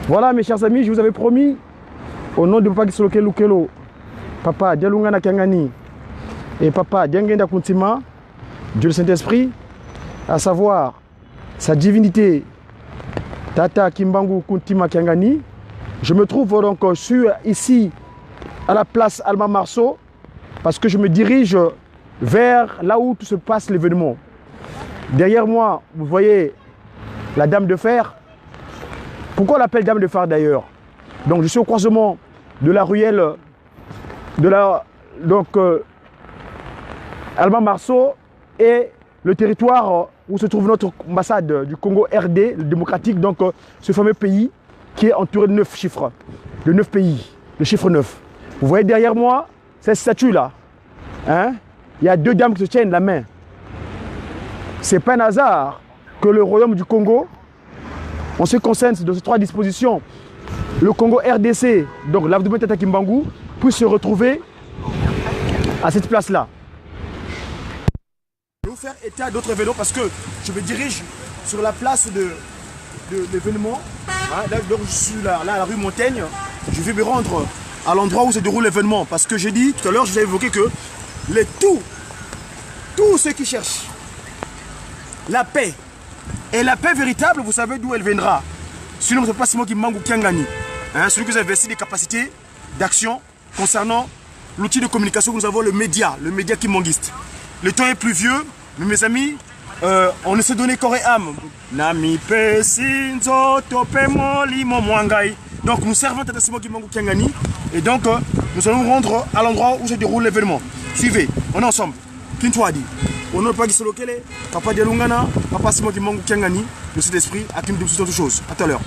Voilà mes chers amis, je vous avais promis, au nom de Papa Gisoloke Lukelo, Papa Dialungana Kangani et Papa Diangenda Kuntima, Dieu le Saint-Esprit, à savoir sa divinité Tata Kimbangu Kuntima Kangani. Je me trouve donc ici à la place Alma Marceau parce que je me dirige vers là où tout se passe l'événement. Derrière moi, vous voyez la Dame de Fer. Pourquoi on l'appelle Dame de Fer d'ailleurs? Donc je suis au croisement de la ruelle de la Alma Marceau et le territoire où se trouve notre ambassade du Congo RD, le démocratique, donc ce fameux pays qui est entouré de 9 chiffres, de 9 pays, le chiffre 9. Vous voyez derrière moi cette statue là, hein? Il y a 2 dames qui se tiennent la main. C'est pas un hasard que le royaume du Congo, on se concentre de ces 3 dispositions, le Congo RDC, donc l'Abdomen Tata Kimbangu, puisse se retrouver à cette place-là. Je vais vous faire état d'autres événements parce que je me dirige sur la place de l'événement. Hein, donc je suis là à la rue Montaigne. Je vais me rendre à l'endroit où se déroule l'événement parce que j'ai dit tout à l'heure, je vous ai évoqué que tous ceux qui cherchent la paix, et la paix véritable, vous savez d'où elle viendra. Sinon, ce n'est pas Simon Kimbangu Kiangani. Hein, celui qui vous a investi des capacités d'action concernant l'outil de communication que nous avons, le média kimbanguiste. Le temps est pluvieux, mais mes amis, on ne s'est donné corps et âme. Donc nous servons Tata Simon Kimbangu Kiangani et donc nous allons nous rendre à l'endroit où se déroule l'événement. Suivez, on est ensemble. Kintouadi. Au nom de Papa Gisoloke, Papa Dialungana, Papa Simon Kimbangu Kiangani, le Saint-Esprit, à qui nous disons toutes choses. À tout à l'heure.